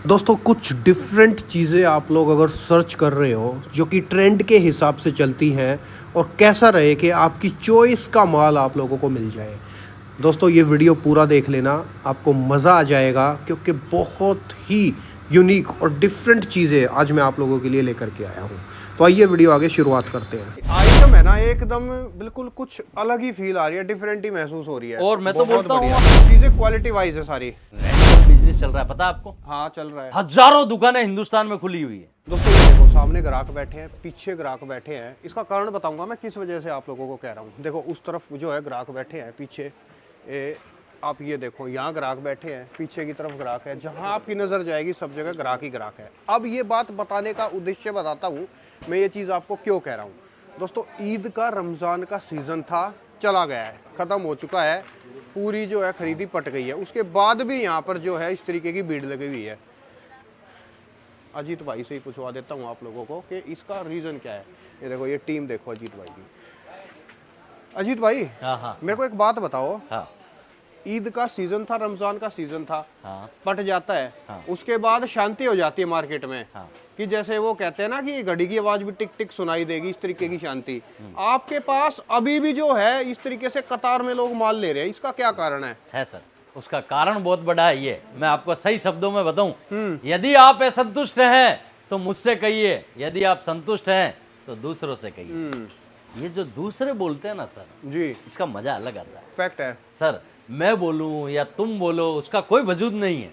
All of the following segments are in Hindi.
दोस्तों कुछ डिफरेंट चीज़ें आप लोग अगर सर्च कर रहे हो जो कि ट्रेंड के हिसाब से चलती हैं और कैसा रहे कि आपकी चॉइस का माल आप लोगों को मिल जाए। दोस्तों ये वीडियो पूरा देख लेना, आपको मज़ा आ जाएगा क्योंकि बहुत ही यूनिक और डिफरेंट चीज़ें आज मैं आप लोगों के लिए लेकर के आया हूँ। तो आइए वीडियो आगे शुरुआत करते हैं। आइटम है ना एकदम बिल्कुल कुछ अलग ही फील आ रही है, डिफरेंट ही महसूस हो रही है। और मैं तो बोलता हूँ चीज़ें क्वालिटी वाइज है सारी। बिजनेस चल रहा है, पता है आपको? हाँ चल रहा है। हजारों दुकानें हिंदुस्तान में खुली हुई है। दोस्तों ये देखो सामने ग्राहक बैठे हैं, पीछे ग्राहक बैठे हैं। इसका कारण बताऊंगा मैं किस वजह से आप लोगों को कह रहा हूँ। देखो उस तरफ जो है ग्राहक बैठे हैं पीछे, आप ये देखो यहाँ ग्राहक बैठे हैं, पीछे की तरफ ग्राहक है। जहाँ आपकी नज़र जाएगी सब जगह ग्राहक ही ग्राहक है। अब ये बात बताने का उद्देश्य बताता हूँ मैं, ये चीज़ आपको क्यों कह रहा हूँ। दोस्तों ईद का रमज़ान का सीज़न था, चला गया है, ख़त्म हो चुका है, पूरी जो है खरीदी पट गई है। उसके बाद भी यहाँ पर जो है इस तरीके की भीड़ लगी हुई है। अजीत भाई से ही पूछवा देता हूँ आप लोगों को कि इसका रीज़न क्या है। ये देखो ये टीम देखो अजीत भाई की। अजीत भाई हाँ मेरे को एक बात बताओ। हाँ ईद का सीजन था, रमजान का सीजन था, हाँ पट जाता है, हाँ। उसके बाद शांति हो जाती है मार्केट में। हाँ। कि जैसे वो कहते हैं ना कि घड़ी की आवाज भी टिक टिक सुनाई देगी, इस तरीके की शांति। आपके पास अभी भी जो है इस तरीके से कतार में लोग माल ले रहे हैं, इसका क्या कारण है सर? उसका कारण बहुत बड़ा है। ये मैं आपको सही शब्दों में बताऊं, यदि आप असंतुष्ट हैं तो मुझसे कहिए, यदि आप संतुष्ट हैं तो दूसरों से कहिए। ये जो दूसरे बोलते हैं ना सर जी, इसका मजा अलग आता है। फैक्ट है सर मैं बोलूं या तुम बोलो उसका कोई वजूद नहीं है।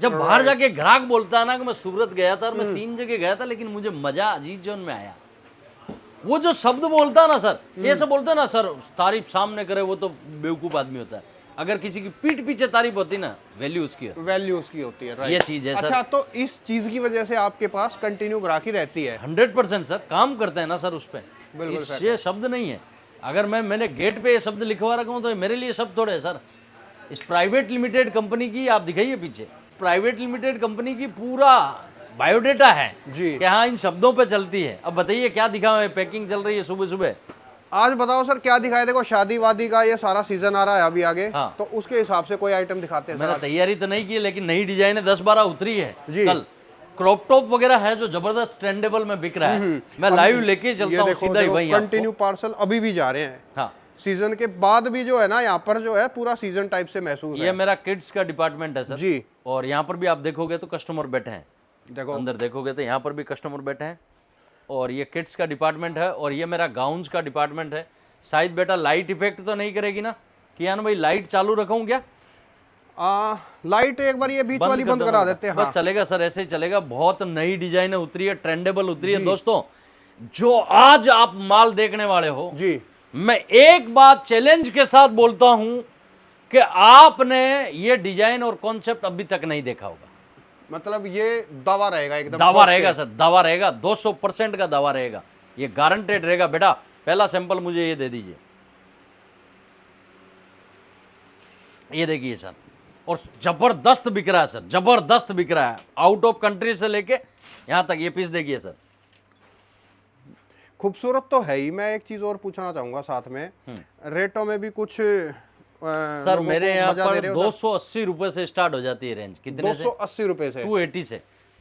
जब बाहर जाके ग्राहक बोलता है ना कि मैं सूरत गया था और मैं 3 जगह गया था लेकिन मुझे मजा अजीत जोन में आया, वो जो शब्द बोलता है ना सर, ये सब बोलते हैं ना सर, तारीफ सामने करे वो तो बेवकूफ आदमी होता है। अगर किसी की पीठ पीछे तारीफ होती ना, वैल्यू उसकी होती है, राइट। ये चीज है सर। अच्छा, तो इस चीज की वजह से आपके पास कंटिन्यू ग्राहकी रहती है? 100% सर, काम करते हैं ना सर उस पर। ये शब्द नहीं है। अगर मैंने गेट पे ये शब्द लिखवा रखा हूँ तो मेरे लिए शब्द थोड़े है सर। इस प्राइवेट लिमिटेड कंपनी की आप दिखाइए पीछे, प्राइवेट लिमिटेड कंपनी की पूरा बायोडेटा है जी कि हाँ इन शब्दों पे चलती है। अब बताइए क्या दिखा है? पैकिंग चल रही है सुबह सुबह। आज बताओ सर क्या दिखाए? देखो शादी वादी का ये सारा सीजन आ रहा है अभी आगे। हाँ। तो उसके हिसाब से कोई आइटम दिखाते हैं? मैंने तैयारी तो नहीं की लेकिन नई डिजाइन 10-12 उतरी है जी। कल क्रॉप टॉप वगैरह है जो जबरदस्त ट्रेंडेबल में बिक रहा है। मैं लाइव लेके चलता हूँ सीधा ही वहीं। कंटिन्यू पार्सल अभी भी जा रहे हैं। हाँ, सीजन के बाद भी जो है ना यहाँ पर जो है पूरा सीजन टाइप से महसूस है। ये मेरा किड्स का डिपार्टमेंट है सर जी। और यहाँ पर भी आप देखोगे तो कस्टमर बैठे हैं। देखो अंदर देखोगे तो यहाँ पर भी कस्टमर बैठे हैं और ये किड्स का डिपार्टमेंट है और ये मेरा गाउन्स का डिपार्टमेंट है। शायद बेटा लाइट इफेक्ट तो नहीं करेगी ना कियान भाई? लाइट चालू रखूं क्या? लाइट एक बार ये बीच वाली बंद करा देते हैं। बस चलेगा सर, ऐसे ही चलेगा। बहुत नई डिजाइन उतरी है, ट्रेंडेबल उतरी है। दोस्तों जो आज आप माल देखने वाले हो जी, मैं एक बात चैलेंज के साथ बोलता हूं कि आपने ये डिजाइन और कॉन्सेप्ट अभी तक नहीं देखा होगा। मतलब ये दावा रहेगा, एकदम दावा रहेगा सर, दावा रहेगा, 200% का दावा रहेगा, ये गारंटेड रहेगा। बेटा पहला सैंपल मुझे ये दे दीजिए, ये देखिए सर। और जबरदस्त बिक रहा है सर, जबरदस्त बिक रहा है। आउट ऑफ कंट्री से लेके यहां तक ये पीस देखिए सर। खूबसूरत तो है ही। मैं एक चीज और पूछना चाहूंगा साथ में, रेटों में भी कुछ सर मेरे यहाँ पर 280 रुपए से स्टार्ट हो जाती है रेंज। कितने? 280 रुपए से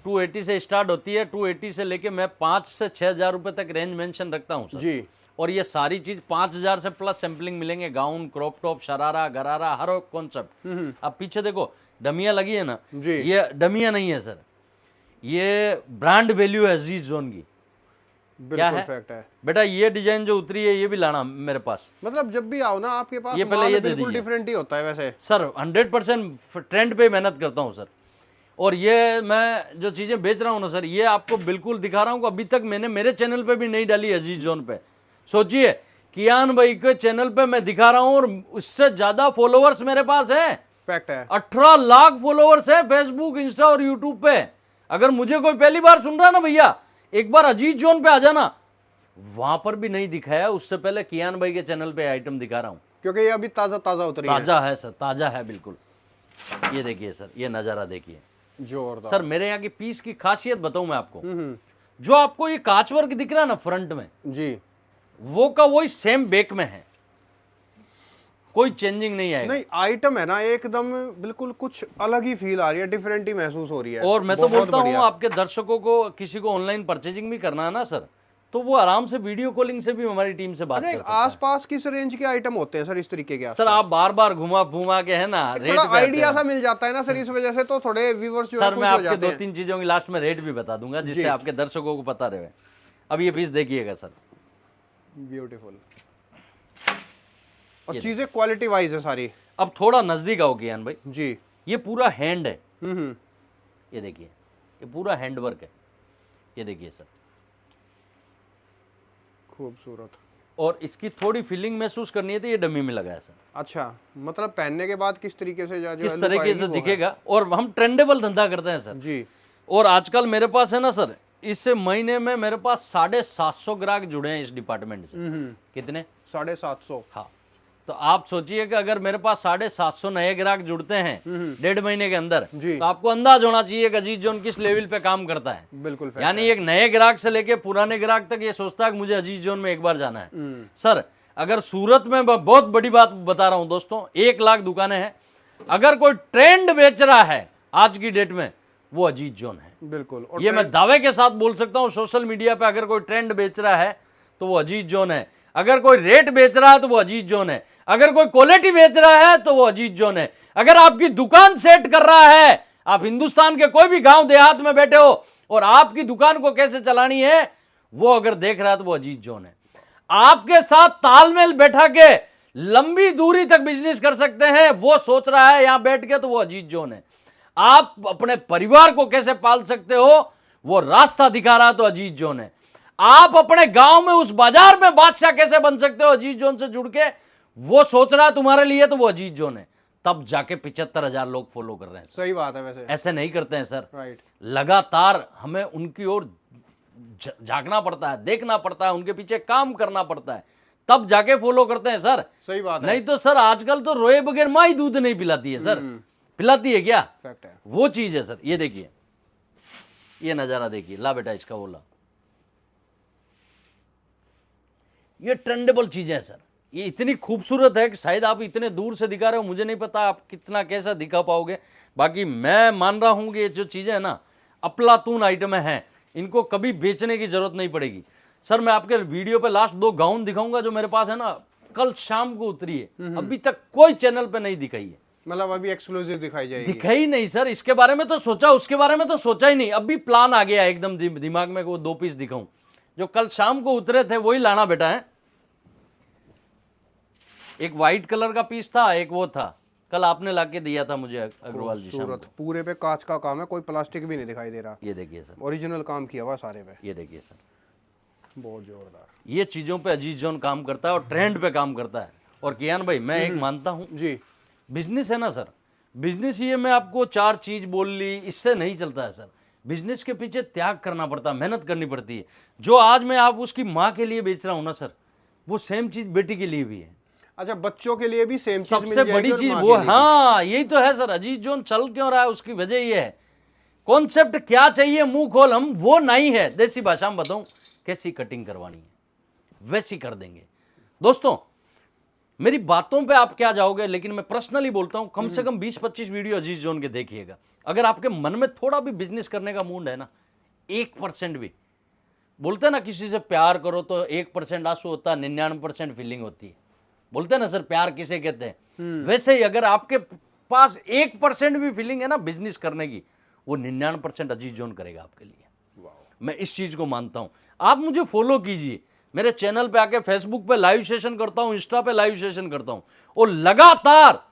280 से स्टार्ट होती है। 280 से लेके मैं 5 से 6,000 रुपए तक रेंज मेंशन रखता हूँ सर जी। और ये सारी चीज 5,000 से प्लस सैंपलिंग मिलेंगे। गाउन, क्रॉप टॉप, शरारा, गरारा, हर कॉन्सेप्ट। अब पीछे देखो डमिया लगी है ना जी। ये डमिया नहीं है सर, ये ब्रांड वैल्यू है अजीज जोन की। क्या है? फैक्ट है बेटा ये डिजाइन जो उतरी है ये भी लाना मेरे पास। मतलब जब भी आओ ना आपके पास ये पहले ये दे बिल्कुल दीजिए। डिफरेंट ही होता है वैसे सर 100% ट्रेंड पे मेहनत करता हूँ सर। और ये मैं जो चीजें बेच रहा हूँ ना सर, ये आपको बिल्कुल दिखा रहा हूँ। अभी तक मैंने मेरे चैनल पे भी नहीं डाली अजीज जोन पे। सोचिए कियान भाई के चैनल पे मैं दिखा रहा हूँ और उससे ज्यादा फॉलोअर्स मेरे पास है। फैक्ट है। 18 लाख फॉलोअर्स है फेसबुक, इंस्टा और यूट्यूब पे। अगर मुझे कोई पहली बार सुन रहा ना भैया, एक बार अजीज जोन पे आ जाना, वहां पर भी नहीं दिखाया, उससे पहले कियान भाई के चैनल पे आइटम दिखा रहा हूं क्योंकि ये अभी ताजा ताजा उतरी है। ताजा है सर, ताजा है बिल्कुल। ये देखिए सर, ये नजारा देखिए जोरदार। सर मेरे यहाँ की पीस की खासियत बताऊं मैं आपको। जो आपको ये कांच वर्क दिख रहा है ना फ्रंट में जी, वो का वही सेम बैक में है। कोई चेंजिंग नहीं आएगा। नहीं, आइटम है ना एकदम बिल्कुल कुछ अलग ही फील आ रही है, डिफरेंट ही महसूस हो रही है। और मैं तो बहुत बोलता हूँ बढ़िया। आपके दर्शकों को किसी को ऑनलाइन परचेजिंग भी करना है ना सर, तो वो आराम से वीडियो कॉलिंग से भी हमारी टीम से बात अच्छा, कर एक सकता है। आसपास किस रेंज के आइटम होते हैं सर इस तरीके के? सर आप बार बार घुमा घुमा के है ना रेट थोड़ा पे आते आइडिया हो। सा मिल जाता है ना सर, इस वजह से तो थोड़े व्यूअर्स जो है सर खुश मैं हो आपके जाते दो हैं। तीन चीजों की लास्ट में रेट भी बता दूंगा जिससे जी। आपके दर्शकों को पता रहे। अब ये पीस देखिएगा सर, ब्यूटीफुल, और चीजें क्वालिटी वाइज है सारी। अब थोड़ा नजदीक आओ कियान भाई, जी। ये पूरा हैंड है, हम्म। ये देखिए, ये पूरा हैंड वर्क है, ये देखिए सर। खूबसूरत। और इसकी थोड़ी फीलिंग महसूस करनी है तो ये डमी में लगा है सर। अच्छा, मतलब पहनने के बाद किस तरीके से जो किस है look तरीके आएगी से वो है। दिखेगा। और हम ट्रेंडेबल धंधा करते हैं सर। जी। और आजकल मेरे पास है ना सर, इस महीने में मेरे पास 750 ग्राहक जुड़े हैं इस डिपार्टमेंट से। कितने? 750। हाँ, तो आप सोचिए कि अगर मेरे पास 750 नए ग्राहक जुड़ते हैं 1.5 महीने के अंदर, जी। तो आपको अंदाज होना चाहिए कि अजीज जोन किस लेवल पे काम करता है। बिल्कुल fact यानी है। एक नए ग्राहक से लेके पुराने ग्राहक तक ये सोचता है कि मुझे अजीज जोन में एक बार जाना है। सर अगर सूरत में, मैं बहुत बड़ी बात बता रहा हूं दोस्तों, 1 लाख दुकानें हैं, अगर कोई ट्रेंड बेच रहा है आज की डेट में वो अजीज जोन है। बिल्कुल। और ये मैं दावे के साथ बोल सकता हूं, सोशल मीडिया पे अगर कोई ट्रेंड बेच रहा है तो वो अजीज जोन है, अगर कोई रेट बेच रहा है तो वो अजीज जोन है, अगर कोई क्वालिटी बेच रहा है तो वो अजीज जोन है, अगर आपकी दुकान सेट कर रहा है, आप हिंदुस्तान के कोई भी गांव देहात में बैठे हो और आपकी दुकान को कैसे चलानी है वो अगर देख रहा है तो वो अजीज जोन है। आपके साथ तालमेल बैठा के लंबी दूरी तक बिजनेस कर सकते हैं वो सोच रहा है यहां बैठ के, तो वो अजीज जोन है। आप अपने परिवार को कैसे पाल सकते हो वो रास्ता दिखा रहा तो अजीज जोन है। आप अपने गांव में उस बाजार में बादशाह कैसे बन सकते हो अजीज जोन से जुड़ के वो सोच रहा है तुम्हारे लिए, तो वो अजीज जोन है। तब जाके 75,000 लोग फॉलो कर रहे हैं। सही बात है वैसे। ऐसे नहीं करते हैं सर। राइट। लगातार हमें उनकी ओर झांकना पड़ता है, देखना पड़ता है, उनके पीछे काम करना पड़ता है, तब जाके फॉलो करते हैं सर। सही बात है। नहीं तो सर आजकल तो रोए बगैर माँ ही दूध नहीं पिलाती है सर। पिलाती है क्या? फैक्ट है। वो चीज है सर। ये देखिए, ये नजारा देखिए, ला बेटा इसका बोला, ये ट्रेंडेबल चीजें है सर। ये इतनी खूबसूरत है कि शायद आप इतने दूर से दिखा रहे हो, मुझे नहीं पता आप कितना कैसा दिखा पाओगे। बाकी मैं मान रहा हूं कि ये जो चीजें है ना अफलातून आइटमें हैं, इनको कभी बेचने की जरूरत नहीं पड़ेगी। सर मैं आपके वीडियो पे लास्ट 2 गाउन दिखाऊंगा जो मेरे पास है ना, कल शाम को उतरी है, अभी तक कोई चैनल पे नहीं दिखाई है। मतलब अभी एक्सक्लूसिव दिखाई जाएगी? दिखाई नहीं सर, इसके बारे में तो सोचा, उसके बारे में तो सोचा ही नहीं। अभी प्लान आ गया एकदम दिमाग में, वो 2 पीस दिखाऊं जो कल शाम को उतरे थे वही लाना बेटा है। एक व्हाइट कलर का पीस था, एक वो था, कल आपने लाके दिया था मुझे अग्रवाल जी शाम को। पूरे पे कांच का काम है, कोई प्लास्टिक भी नहीं दिखाई दे रहा। ये देखिए सर, ओरिजिनल काम किया हुआ सारे पे। ये देखिए सर, बहुत जोरदार। ये चीजों पे अजीज जोन काम करता है और ट्रेंड पे काम करता है। और कियान भाई मैं एक मानता हूं, जी। बिजनेस है ना सर, बिजनेस ये मैं आपको 4 चीज बोल ली, इससे नहीं चलता है सर। बिजनेस के पीछे त्याग करना पड़ता है, मेहनत करनी पड़ती है। जो आज मैं आप उसकी माँ के लिए बेच रहा हूं ना सर, वो सेम चीज बेटी के लिए भी है। अच्छा, बच्चों के लिए भी सेम चीज मिल सबसे जाएगी बड़ी और चीज माँ वो, के लिए भी। हाँ यही तो है सर। अजीज जोन चल क्यों रहा है उसकी वजह ये है, कॉन्सेप्ट क्या चाहिए मुंह खोल, हम वो नहीं है। देसी भाषा में बताऊं, कैसी कटिंग करवानी है वैसी कर देंगे। दोस्तों मेरी बातों पे आप क्या जाओगे, लेकिन मैं पर्सनली बोलता हूं कम से कम 20-25 वीडियो अजीज जोन के देखिएगा। अगर आपके मन में थोड़ा भी बिजनेस करने का मूड है ना, 1% भी, बोलते हैं ना किसी से प्यार करो तो 1% आंसू होता है, 99% फीलिंग होती है। बोलते हैं ना सर प्यार किसे कहते हैं, वैसे ही अगर आपके पास 1% भी फीलिंग है ना बिजनेस करने की, वो 99% अजीज जोन करेगा आपके लिए। मैं इस चीज को मानता हूं। आप मुझे फॉलो कीजिए, मेरे चैनल पे आके फेसबुक पे लाइव सेशन करता हूं, इंस्टा पे लाइव सेशन करता हूं, और लगातार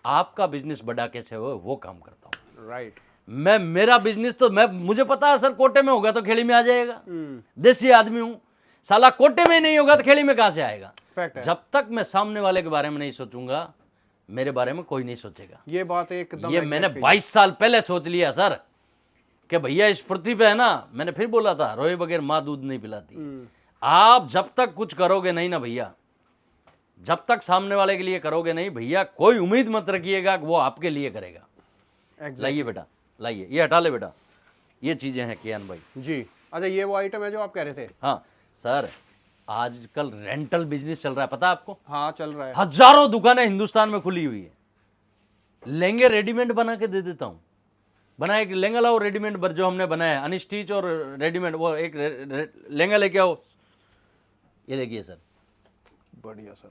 आपका बिजनेस बड़ा कैसे हो वो काम करता हूं। राइट। मैं, मेरा बिजनेस तो मुझे पता है सर, कोटे में होगा तो खेड़ी में आ जाएगा। देसी आदमी हूं साला, कोटे में नहीं होगा तो खेड़ी में कहां से आएगा। फैक्ट है। जब तक मैं सामने वाले के बारे में नहीं सोचूंगा, मेरे बारे में कोई नहीं सोचेगा। ये बात एकदम ये मैंने 22 साल पहले सोच लिया सर कि भैया इस पृथ्वी पे है ना, मैंने फिर बोला था रोए बगैर माँ दूध नहीं पिलाती। आप जब तक कुछ करोगे नहीं ना भैया, जब तक सामने वाले के लिए करोगे नहीं भैया, कोई उम्मीद मत रखिएगा कि वो आपके लिए करेगा। लाइए बेटा, लाइए, ये हटा ले बेटा, ये चीजें हैं कियान भाई जी। अच्छा, ये वो आइटम है जो आप कह रहे थे? हाँ सर, आजकल रेंटल बिजनेस चल रहा है, पता है आपको? हाँ चल रहा है। हजारों दुकानें हिंदुस्तान में खुली हुई है। लहंगे रेडीमेड बना के दे देता हूं। बना एक लहंगा लाओ रेडीमेड जो हमने बनाया अनस्टिच और रेडीमेड, वो एक लहंगा लेके आओ। ये देखिए सर, बढ़िया सर।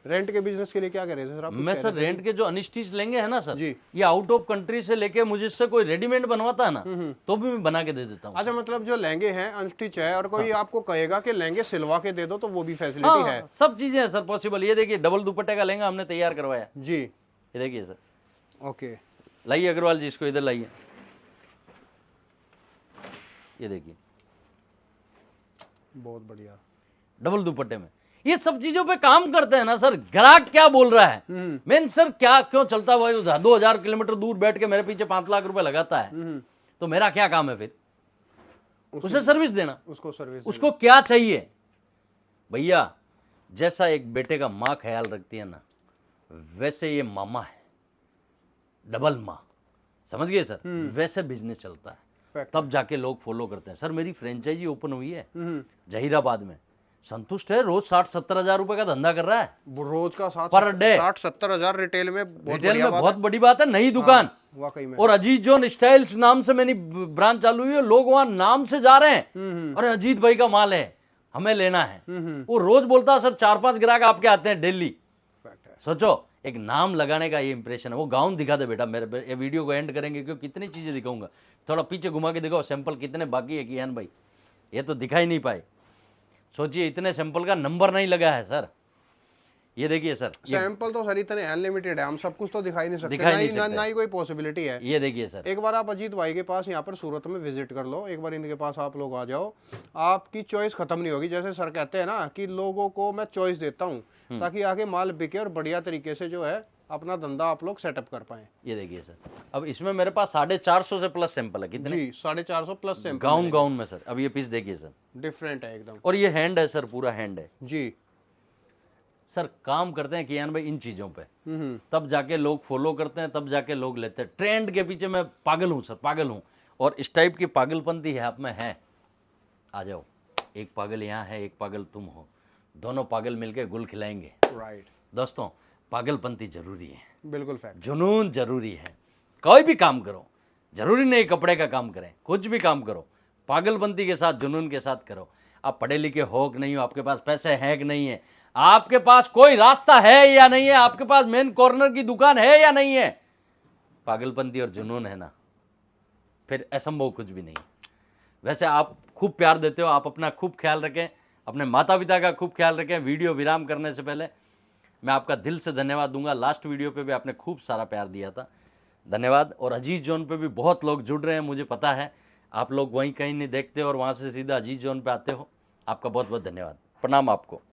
रेंट के बिजनेस के लिए क्या कह रहे थे सर आप? कुछ मैं कह सर रहे थे? रेंट के जो अनस्टिच लेंगे है ना सर, जी। ये आउट ऑफ कंट्री से लेके मुझे इससे कोई रेडीमेड बनवाता है ना, तो भी मैं बना के दे देता हूँ। अच्छा, मतलब जो लहंगे हैं अनस्टिच है और कोई आपको कहेगा कि लहंगे सिलवा के दे दो तो वो भी फैसिलिटी हाँ, है? सब चीजें हैं सर पॉसिबल। ये देखिए डबल दुपट्टे का लहंगा हमने तैयार करवाया। जी। ये देखिए सर, ओके। लाइए अग्रवाल जी, इसको इधर लाइए। ये देखिए बहुत बढ़िया। डबल दुपट्टे में ये सब चीजों पे काम करते हैं ना सर। ग्राहक क्या बोल रहा है, मेन सर क्या क्यों चलता हुआ 2000 किलोमीटर दूर बैठ के मेरे पीछे 5 लाख रुपए लगाता है, तो मेरा क्या काम है फिर? उसे सर्विस देना। उसको सर्विस उसको क्या चाहिए भैया? जैसा एक बेटे का माँ ख्याल रखती है ना, वैसे ये मामा है, डबल माँ, समझ गए सर? वैसे बिजनेस चलता है, फैक्ट। तब जाके लोग फॉलो करते हैं। सर मेरी फ्रेंचाइजी ओपन हुई है जहीराबाद में, संतुष्ट है, रोज 60-70 हजार रुपए का धंधा कर रहा है वो रोज का पर डे। 60-70 हजार रिटेल में बहुत रिटेल बढ़िया में बात बहुत बड़ी बात है। नई दुकान है, वाकई में। और अजीत जोन स्टाइल्स नाम से मेरी ब्रांच चालू हुई है। लोग वहां नाम से जा रहे हैं, अरे अजीत भाई का माल है, हमें लेना है। वो रोज बोलता है सर 4-5 ग्राहक आपके आते हैं डेली। फैक्ट है। सोचो एक नाम लगाने का ये इंप्रेशन है। वो गाउन दिखा दे बेटा मेरे, ये वीडियो को एंड करेंगे क्योंकि कितनी चीजें दिखाऊंगा। थोड़ा पीछे घुमा के दिखाओ सैंपल कितने बाकी है कियान भाई, ये तो दिखा ही नहीं पाए। सोचिए इतने सैंपल का नंबर नहीं लगा है सर। ये देखिए सर, सैंपल तो सर इतने अनलिमिटेड है, हम सब कुछ तो दिखाई नहीं सकते, दिखाई नहीं ना सकते। ही कोई पॉसिबिलिटी है। ये देखिए सर, एक बार आप अजीत भाई के पास यहाँ पर सूरत में विजिट कर लो, एक बार इनके पास आप लोग आ जाओ, आपकी चॉइस खत्म नहीं होगी। जैसे सर कहते हैं ना कि लोगों को मैं चॉइस देता हूँ ताकि आगे माल बिके और बढ़िया तरीके से जो है अपना धंधा आप लोग सेटअप कर पाए। ये देखिए सर, अब इसमें मेरे पास 450 से प्लस सैंपल है। कितने? जी 450 प्लस सैंपल गाउन में सर। अब ये पीस देखिए सर, डिफरेंट है एकदम। और ये हैंड है सर, पूरा हैंड है जी। सर। काम करते हैं कियान भाई इन चीजों पे, तब जाके लोग फॉलो करते हैं, तब जाके लोग लेते हैं। ट्रेंड के पीछे मैं पागल हूँ सर, पागल हूँ। और इस टाइप की पागलपंती है आप में है, आ जाओ। एक पागल यहाँ है, एक पागल तुम हो, दोनों पागल मिलके गुल खिलाएंगे। राइट दोस्तों पागलपंती जरूरी है, बिल्कुल फैक्ट। जुनून जरूरी है। कोई भी काम करो, जरूरी नहीं कपड़े का काम करें, कुछ भी काम करो पागलपंती के साथ, जुनून के साथ करो। आप पढ़े लिखे हो कि नहीं हो, आपके पास पैसे हैं कि नहीं है, आपके पास कोई रास्ता है या नहीं है, आपके पास मेन कॉर्नर की दुकान है या नहीं है, पागलपंती और जुनून है ना, फिर असंभव कुछ भी नहीं। वैसे आप खूब प्यार देते हो, आप अपना खूब ख्याल रखें, अपने माता पिता का खूब ख्याल रखें। वीडियो विराम करने से पहले मैं आपका दिल से धन्यवाद दूंगा। लास्ट वीडियो पे भी आपने खूब सारा प्यार दिया था, धन्यवाद। और अजीत जोन पे भी बहुत लोग जुड़ रहे हैं, मुझे पता है। आप लोग वहीं कहीं नहीं देखते और वहाँ से सीधा अजीत जोन पे आते हो। आपका बहुत बहुत धन्यवाद, प्रणाम आपको।